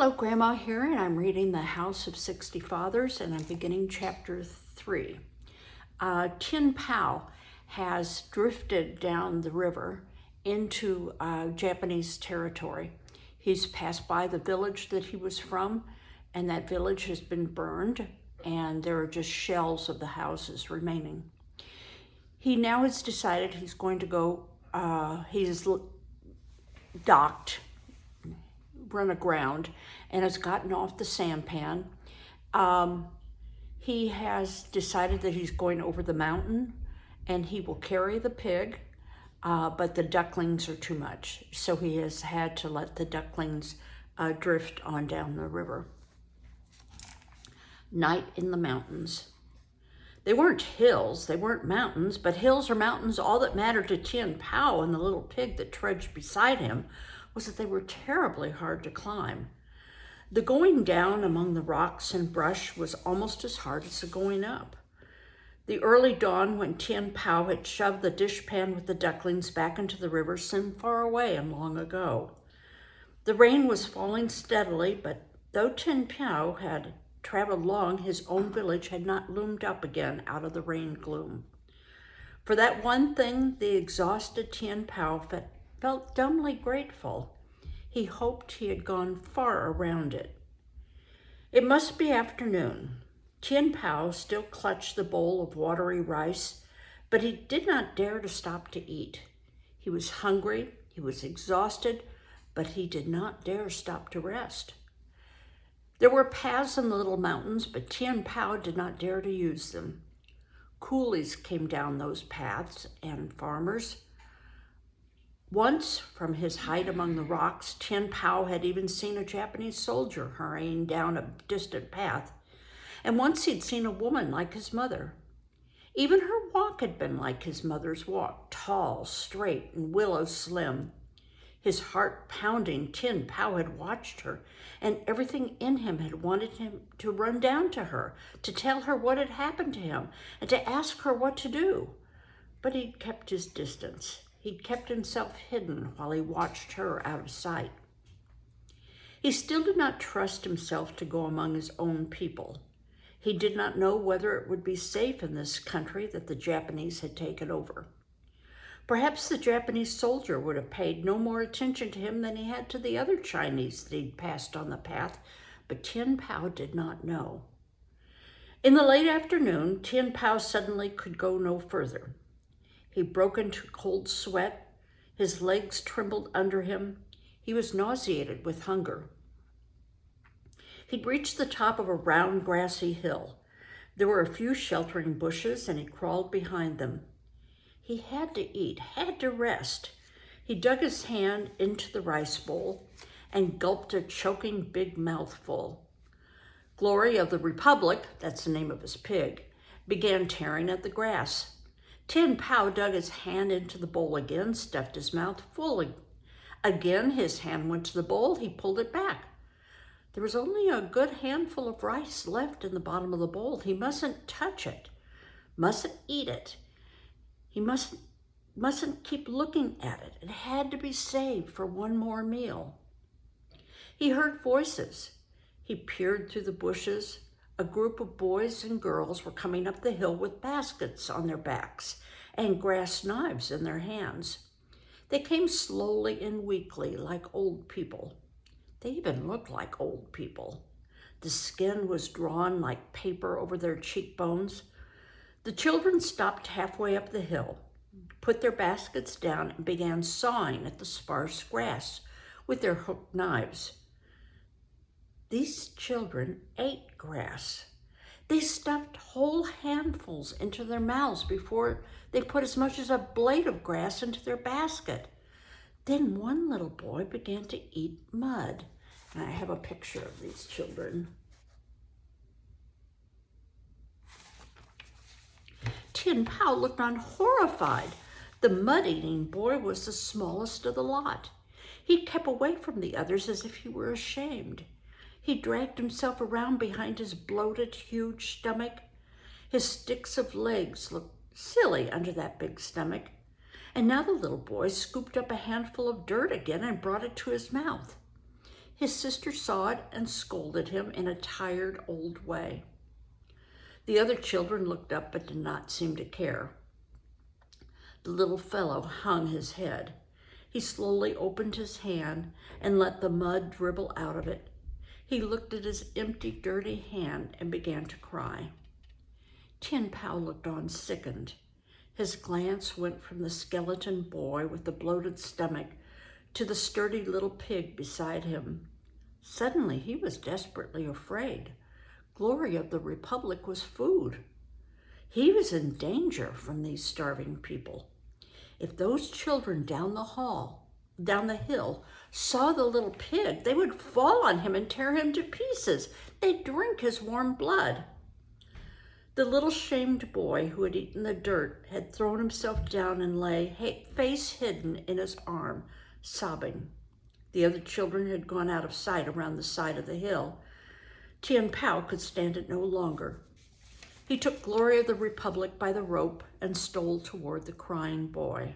Hello, Grandma here, and I'm reading The House of 60 Fathers, and I'm beginning chapter 3. Tien Pao has drifted down the river into Japanese territory. He's passed by the village that he was from, and that village has been burned, and there are just shells of the houses remaining. He now has decided he's going to go, he's docked, run aground, and has gotten off the sampan. He has decided that he's going over the mountain, and he will carry the pig, but the ducklings are too much, so he has had to let the ducklings drift on down the river. Night in the mountains. They weren't hills, they weren't mountains, but hills or mountains, all that mattered to Tien Pao and the little pig that trudged beside him was that they were terribly hard to climb. The going down among the rocks and brush was almost as hard as the going up. The early dawn, when Tien Pao had shoved the dishpan with the ducklings back into the river, seemed far away and long ago. The rain was falling steadily, but though Tien Pao had traveled long, his own village had not loomed up again out of the rain gloom. For that one thing, the exhausted Tien Pao felt dumbly grateful. He hoped he had gone far around it. It must be afternoon. Tien Pao still clutched the bowl of watery rice, but he did not dare to stop to eat. He was hungry, he was exhausted, but he did not dare stop to rest. There were paths in the little mountains, but Tien Pao did not dare to use them. Coolies came down those paths, and farmers. Once, from his height among the rocks, Tien Pao had even seen a Japanese soldier hurrying down a distant path. And once he'd seen a woman like his mother. Even her walk had been like his mother's walk, tall, straight, and willow slim. His heart pounding, Tien Pao had watched her, and everything in him had wanted him to run down to her, to tell her what had happened to him, and to ask her what to do. But he'd kept his distance. He'd kept himself hidden while he watched her out of sight. He still did not trust himself to go among his own people. He did not know whether it would be safe in this country that the Japanese had taken over. Perhaps the Japanese soldier would have paid no more attention to him than he had to the other Chinese that he'd passed on the path, but Tien Pao did not know. In the late afternoon, Tien Pao suddenly could go no further. He broke into cold sweat. His legs trembled under him. He was nauseated with hunger. He'd reached the top of a round, grassy hill. There were a few sheltering bushes, and he crawled behind them. He had to eat, had to rest. He dug his hand into the rice bowl and gulped a choking big mouthful. Glory of the Republic, that's the name of his pig, began tearing at the grass. Tien Pao dug his hand into the bowl again, stuffed his mouth full. Again, his hand went to the bowl. He pulled it back. There was only a good handful of rice left in the bottom of the bowl. He mustn't touch it, mustn't eat it. He mustn't keep looking at it. It had to be saved for one more meal. He heard voices. He peered through the bushes. A group of boys and girls were coming up the hill with baskets on their backs and grass knives in their hands. They came slowly and weakly, like old people. They even looked like old people. The skin was drawn like paper over their cheekbones. The children stopped halfway up the hill, put their baskets down, and began sawing at the sparse grass with their hooked knives. These children ate grass. They stuffed whole handfuls into their mouths before they put as much as a blade of grass into their basket. Then one little boy began to eat mud. And I have a picture of these children. Tien Pao looked on horrified. The mud-eating boy was the smallest of the lot. He kept away from the others as if he were ashamed. He dragged himself around behind his bloated, huge stomach. His sticks of legs looked silly under that big stomach. And now the little boy scooped up a handful of dirt again and brought it to his mouth. His sister saw it and scolded him in a tired old way. The other children looked up but did not seem to care. The little fellow hung his head. He slowly opened his hand and let the mud dribble out of it. He looked at his empty, dirty hand and began to cry. Tien Pao looked on, sickened. His glance went from the skeleton boy with the bloated stomach to the sturdy little pig beside him. Suddenly, he was desperately afraid. Glory of the Republic was food. He was in danger from these starving people. If those children down the hill, saw the little pig, they would fall on him and tear him to pieces. They'd drink his warm blood. The little shamed boy who had eaten the dirt had thrown himself down and lay, face hidden in his arm, sobbing. The other children had gone out of sight around the side of the hill. Tien Pao could stand it no longer. He took Glory of the Republic by the rope and stole toward the crying boy.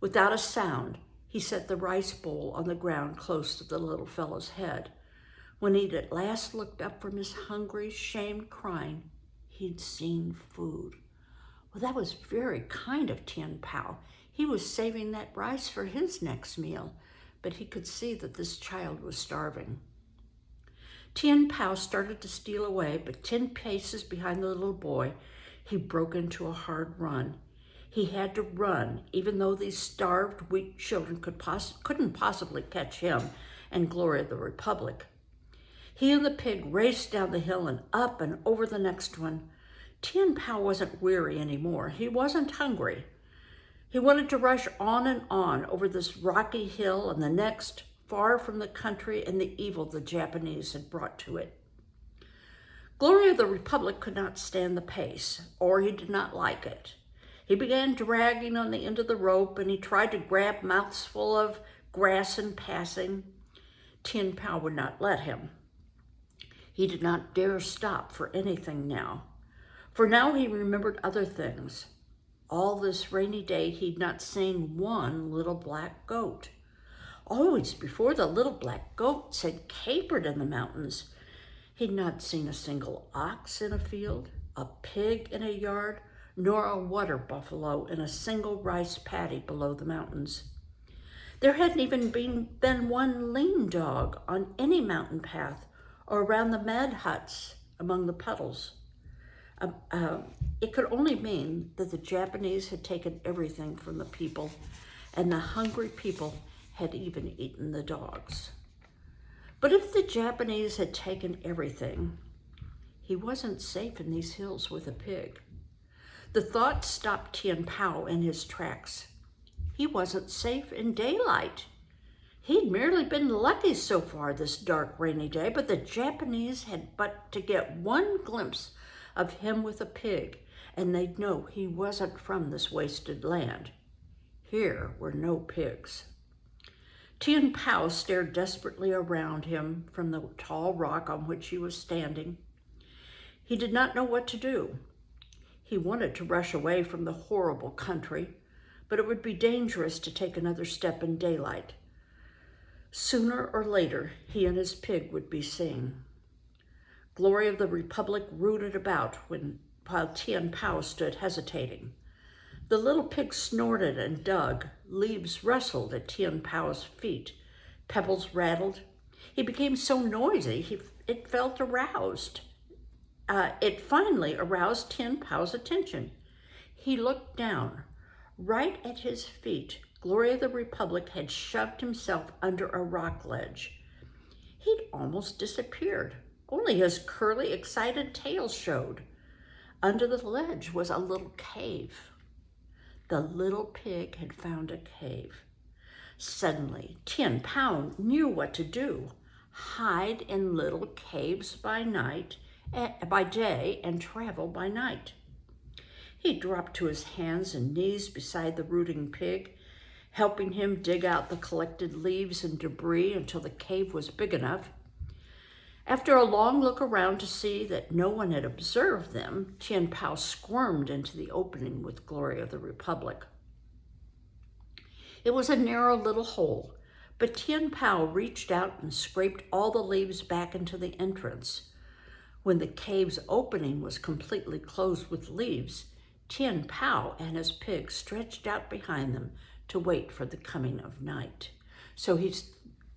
Without a sound, he set the rice bowl on the ground close to the little fellow's head. When he'd at last looked up from his hungry, shamed crying, he'd seen food. Well, that was very kind of Tien Pao. He was saving that rice for his next meal, but he could see that this child was starving. Tien Pao started to steal away, but 10 paces behind the little boy, he broke into a hard run. He had to run, even though these starved, weak children couldn't possibly catch him and Glory of the Republic. He and the pig raced down the hill and up and over the next one. Tien Pao wasn't weary anymore. He wasn't hungry. He wanted to rush on over this rocky hill and the next, far from the country and the evil the Japanese had brought to it. Glory of the Republic could not stand the pace, or he did not like it. He began dragging on the end of the rope, and he tried to grab mouthfuls of grass in passing. Tien Pao would not let him. He did not dare stop for anything now, for now he remembered other things. All this rainy day, he'd not seen one little black goat. Always before, the little black goats had capered in the mountains. He'd not seen a single ox in a field, a pig in a yard, nor a water buffalo in a single rice paddy below the mountains. There hadn't even been one lean dog on any mountain path or around the mud huts among the puddles. It could only mean that the Japanese had taken everything from the people, and the hungry people had even eaten the dogs. But if the Japanese had taken everything, he wasn't safe in these hills with a pig. The thought stopped Tien Pao in his tracks. He wasn't safe in daylight. He'd merely been lucky so far this dark, rainy day, but the Japanese had but to get one glimpse of him with a pig, and they'd know he wasn't from this wasted land. Here were no pigs. Tien Pao stared desperately around him from the tall rock on which he was standing. He did not know what to do. He wanted to rush away from the horrible country, but it would be dangerous to take another step in daylight. Sooner or later, he and his pig would be seen. Glory of the Republic rooted about while Tien Pao stood hesitating. The little pig snorted and dug. Leaves rustled at Tien Pao's feet. Pebbles rattled. He became so noisy, it felt aroused. It finally aroused Tien Pao's attention. He looked down. Right at his feet, Glory of the Republic had shoved himself under a rock ledge. He'd almost disappeared. Only his curly, excited tail showed. Under the ledge was a little cave. The little pig had found a cave. Suddenly, Tien Pao knew what to do. Hide in little caves by day and travel by night. He dropped to his hands and knees beside the rooting pig, helping him dig out the collected leaves and debris until the cave was big enough. After a long look around to see that no one had observed them, Tien Pao squirmed into the opening with Glory of the Republic. It was a narrow little hole, But Tien Pao reached out and scraped all the leaves back into the entrance. When the cave's opening was completely closed with leaves, Tien Pao and his pig stretched out behind them to wait for the coming of night. So he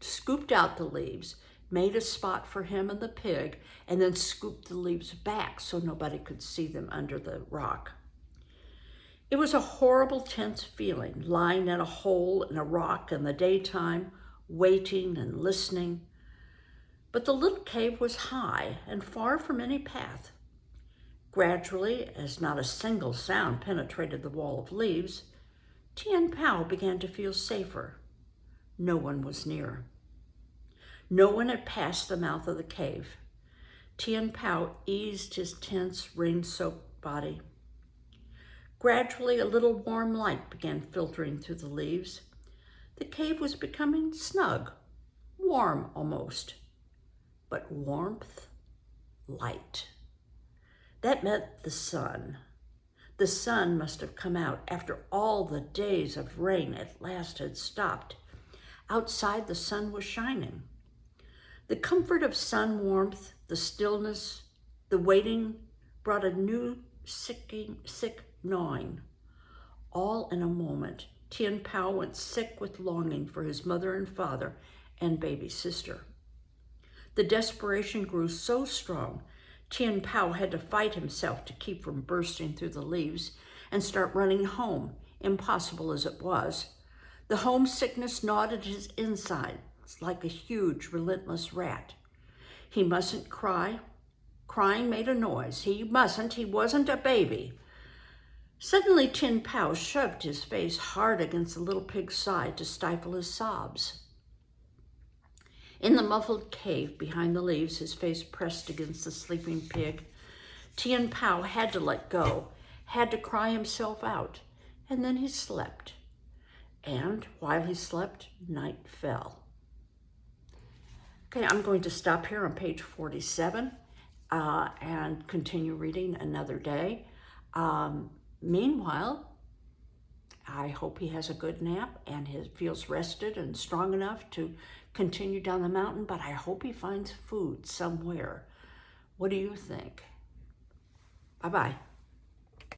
scooped out the leaves, made a spot for him and the pig, and then scooped the leaves back so nobody could see them under the rock. It was a horrible, tense feeling, lying in a hole in a rock in the daytime, waiting and listening. But the little cave was high and far from any path. Gradually, as not a single sound penetrated the wall of leaves, Tien Pao began to feel safer. No one was near. No one had passed the mouth of the cave. Tien Pao eased his tense, rain-soaked body. Gradually, a little warm light began filtering through the leaves. The cave was becoming snug, warm almost, but warmth, light. That meant the sun. The sun must have come out after all the days of rain at last had stopped. Outside, the sun was shining. The comfort of sun warmth, the stillness, the waiting brought a new sick gnawing. All in a moment, Tien Pao went sick with longing for his mother and father and baby sister. The desperation grew so strong, Tien Pao had to fight himself to keep from bursting through the leaves and start running home, impossible as it was. The homesickness gnawed at his insides like a huge, relentless rat. He mustn't cry. Crying made a noise. He wasn't a baby. Suddenly, Tien Pao shoved his face hard against the little pig's side to stifle his sobs. In the muffled cave behind the leaves, his face pressed against the sleeping pig, Tien Pao had to let go, had to cry himself out, and then he slept. And while he slept, night fell. Okay, I'm going to stop here on page 47 and continue reading another day. Meanwhile, I hope he has a good nap and he feels rested and strong enough to continue down the mountain, but I hope he finds food somewhere. What do you think? Bye-bye.